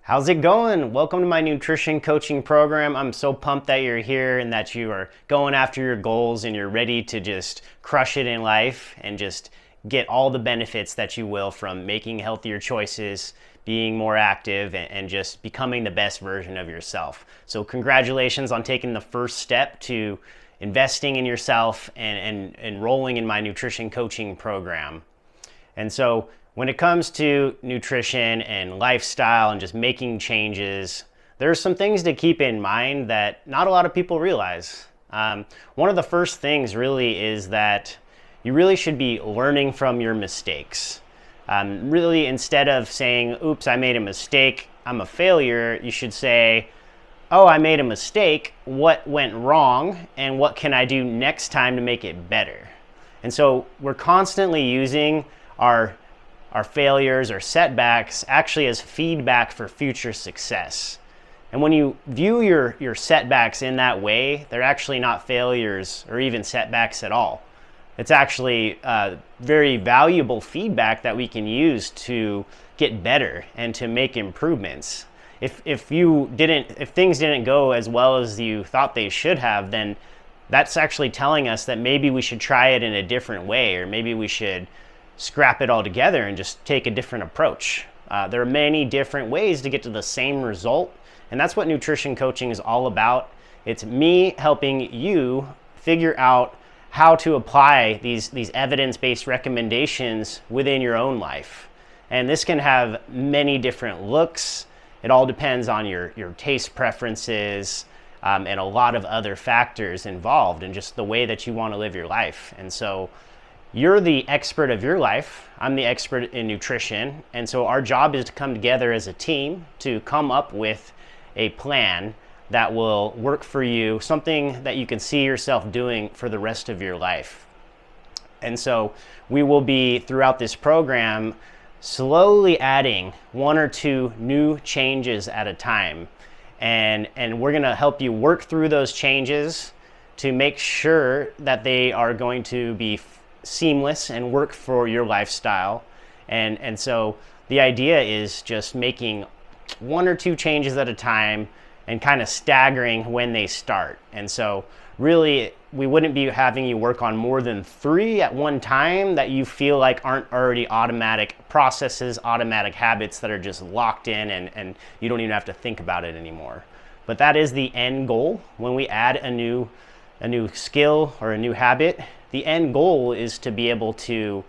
How's it going? Welcome to my nutrition coaching program. I'm so pumped that you're here and that you are going after your goals and you're ready to just crush it in life and just get all the benefits that you will from making healthier choices, being more active, and just becoming the best version of yourself. So congratulations on taking the first step to investing in yourself and enrolling in my nutrition coaching program. And so when it comes to nutrition and lifestyle and just making changes, there's some things to keep in mind that not a lot of people realize. One of the first things really is that you really should be learning from your mistakes. Really, instead of saying, oops, I made a mistake, I'm a failure, you should say, oh, I made a mistake, what went wrong, and what can I do next time to make it better? And so we're constantly using our failures or setbacks actually as feedback for future success. And when you view your setbacks in that way, they're actually not failures or even setbacks at all. It's actually very valuable feedback that we can use to get better and to make improvements. If things didn't go as well as you thought they should have, then that's actually telling us that maybe we should try it in a different way, or maybe we should scrap it all together and just take a different approach. There are many different ways to get to the same result, and that's what nutrition coaching is all about. It's me helping you figure out how to apply these evidence-based recommendations within your own life. And this can have many different looks. It all depends on your taste preferences and a lot of other factors involved in just the way that you want to live your life. And so you're the expert of your life. I'm the expert in nutrition. And so our job is to come together as a team to come up with a plan that will work for you, something that you can see yourself doing for the rest of your life. And so we will be, throughout this program, slowly adding one or two new changes at a time. And we're gonna help you work through those changes to make sure that they are going to be seamless and work for your lifestyle. And so the idea is just making one or two changes at a time and kind of staggering when they start. And so really, we wouldn't be having you work on more than 3 at one time that you feel like aren't already automatic processes, automatic habits that are just locked in and you don't even have to think about it anymore. But that is the end goal. When we add a new skill or a new habit, the end goal is to be able to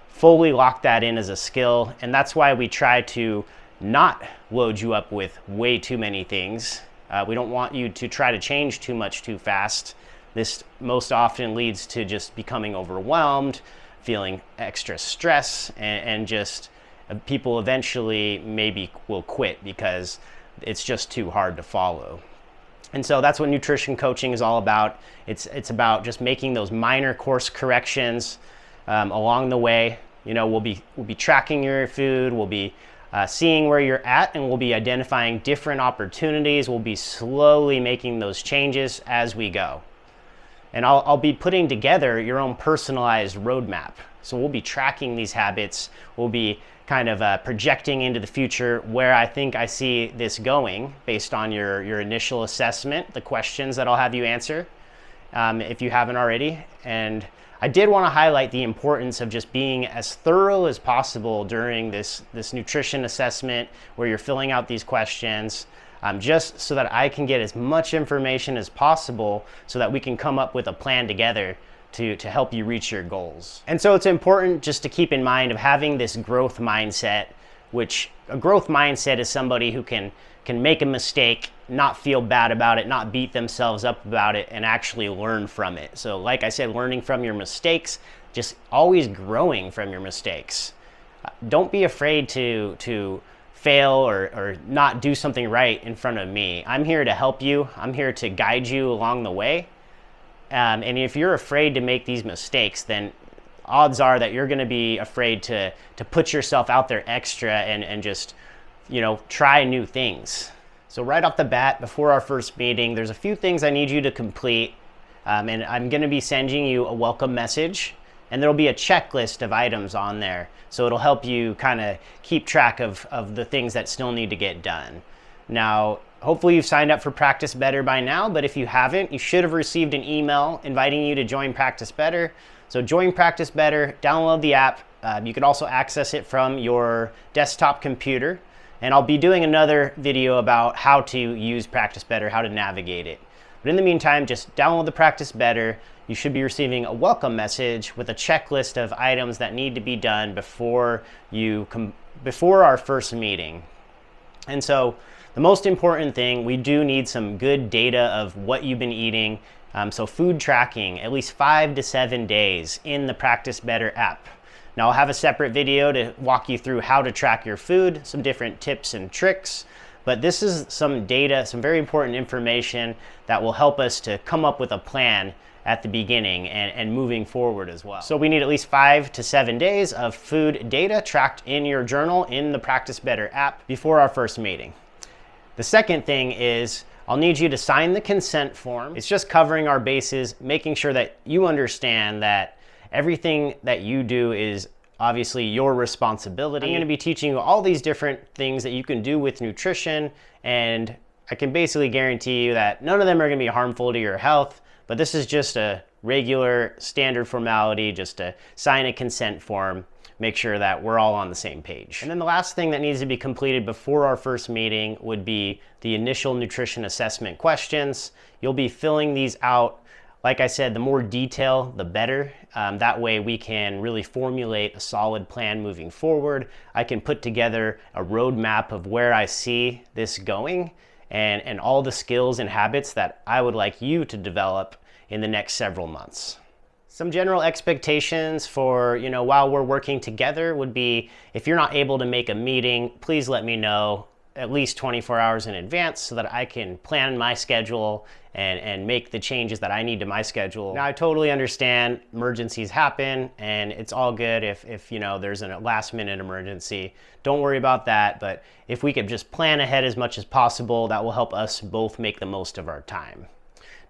fully lock that in as a skill. And that's why we try to not load you up with way too many things. We don't want you to try to change too much too fast. This most often leads to just becoming overwhelmed, feeling extra stress, and just people eventually maybe will quit because it's just too hard to follow. And so that's what nutrition coaching is all about. It's about just making those minor course corrections along the way. You know, we'll be tracking your food. We'll be seeing where you're at, and we'll be identifying different opportunities. We'll be slowly making those changes as we go. And I'll be putting together your own personalized roadmap. So we'll be tracking these habits. We'll be kind of projecting into the future where I think I see this going based on your initial assessment, the questions that I'll have you answer if you haven't already. And I did want to highlight the importance of just being as thorough as possible during this nutrition assessment where you're filling out these questions, just so that I can get as much information as possible so that we can come up with a plan together to help you reach your goals. And so it's important just to keep in mind of having this growth mindset, which a growth mindset is somebody who can make a mistake, not feel bad about it, not beat themselves up about it, and actually learn from it. So like I said, learning from your mistakes, just always growing from your mistakes. Don't be afraid to fail or not do something right in front of me. I'm here to help you. I'm here to guide you along the way. And if you're afraid to make these mistakes, then odds are that you're going to be afraid to put yourself out there extra and just, try new things. So right off the bat, before our first meeting, there's a few things I need you to complete. And I'm going to be sending you a welcome message. and there'll be a checklist of items on there. So it'll help you kind of keep track of the things that still need to get done. Now, hopefully you've signed up for Practice Better by now, but if you haven't, you should have received an email inviting you to join Practice Better. So join Practice Better, download the app. You can also access it from your desktop computer. And I'll be doing another video about how to use Practice Better, how to navigate it. But in the meantime, just download the Practice Better. You should be receiving a welcome message with a checklist of items that need to be done before our first meeting. And so the most important thing, we do need some good data of what you've been eating. So food tracking, at least 5 to 7 days in the Practice Better app. Now I'll have a separate video to walk you through how to track your food, some different tips and tricks, but this is some data, some very important information that will help us to come up with a plan at the beginning and moving forward as well. So we need at least 5 to 7 days of food data tracked in your journal in the Practice Better app before our first meeting. The second thing is I'll need you to sign the consent form. It's just covering our bases, making sure that you understand that everything that you do is obviously your responsibility. I'm going to be teaching you all these different things that you can do with nutrition, and I can basically guarantee you that none of them are going to be harmful to your health, but this is just a regular standard formality, just to sign a consent form, make sure that we're all on the same page. And then the last thing that needs to be completed before our first meeting would be the initial nutrition assessment questions. You'll be filling these out. Like I said, the more detail, the better. That way we can really formulate a solid plan moving forward. I can put together a roadmap of where I see this going and all the skills and habits that I would like you to develop in the next several months. Some general expectations for, while we're working together would be, if you're not able to make a meeting, please let me know at least 24 hours in advance so that I can plan my schedule and make the changes that I need to my schedule. Now, I totally understand emergencies happen and it's all good if there's a last minute emergency. Don't worry about that, but if we could just plan ahead as much as possible, that will help us both make the most of our time.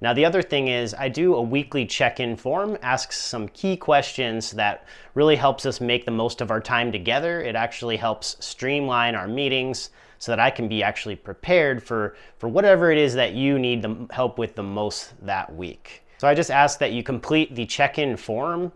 Now, the other thing is I do a weekly check-in form, asks some key questions that really helps us make the most of our time together. It actually helps streamline our meetings so that I can be actually prepared for whatever it is that you need the help with the most that week. So I just ask that you complete the check-in form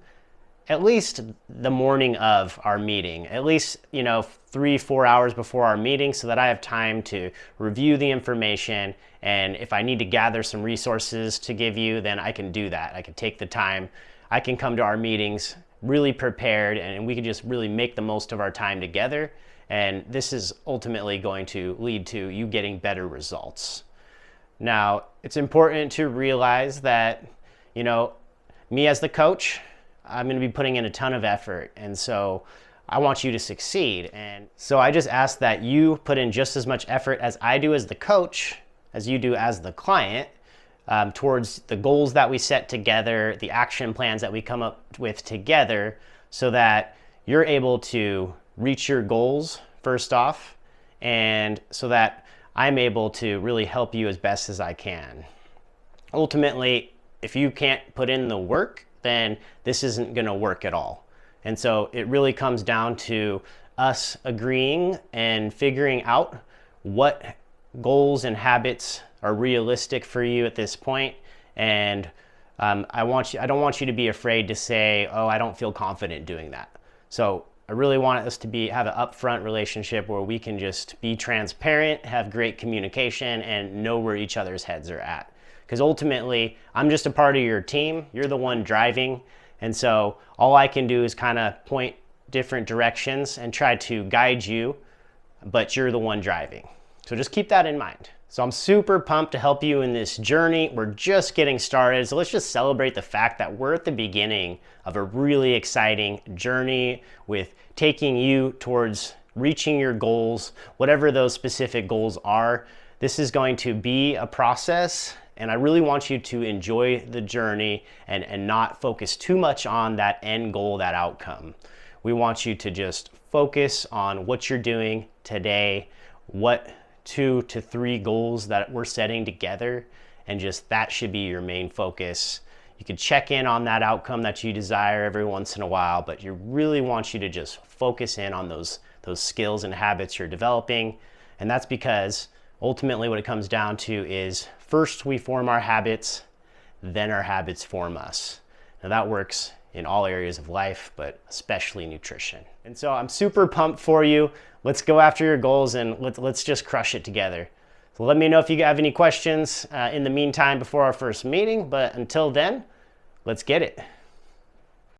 at least the morning of our meeting, at least 3-4 hours before our meeting, so that I have time to review the information, and if I need to gather some resources to give you, then I can do that. I can take the time. I can come to our meetings really prepared, and we can just really make the most of our time together. And this is ultimately going to lead to you getting better results. Now, it's important to realize that, me as the coach, I'm going to be putting in a ton of effort. And so I want you to succeed. And so I just ask that you put in just as much effort as I do as the coach, as you do as the client, towards the goals that we set together, the action plans that we come up with together, so that you're able to reach your goals first off, and so that I'm able to really help you as best as I can. Ultimately, if you can't put in the work, then this isn't going to work at all. And so it really comes down to us agreeing and figuring out what goals and habits are realistic for you at this point. And I don't want you to be afraid to say, oh, I don't feel confident doing that. So I really want us to have an upfront relationship where we can just be transparent, have great communication, and know where each other's heads are at. Because ultimately, I'm just a part of your team. You're the one driving. And so all I can do is kind of point different directions and try to guide you, but you're the one driving. So just keep that in mind. So I'm super pumped to help you in this journey. We're just getting started. So let's just celebrate the fact that we're at the beginning of a really exciting journey with taking you towards reaching your goals, whatever those specific goals are. This is going to be a process, and I really want you to enjoy the journey and not focus too much on that end goal, that outcome. We want you to just focus on what you're doing today, what 2 to 3 goals that we're setting together, and just that should be your main focus. You could check in on that outcome that you desire every once in a while, but you really want you to just focus in on those skills and habits you're developing. And that's because ultimately what it comes down to is first we form our habits, then our habits form us. Now that works in all areas of life, but especially nutrition. And so I'm super pumped for you. Let's go after your goals and let's just crush it together. So let me know if you have any questions in the meantime before our first meeting, but until then, let's get it.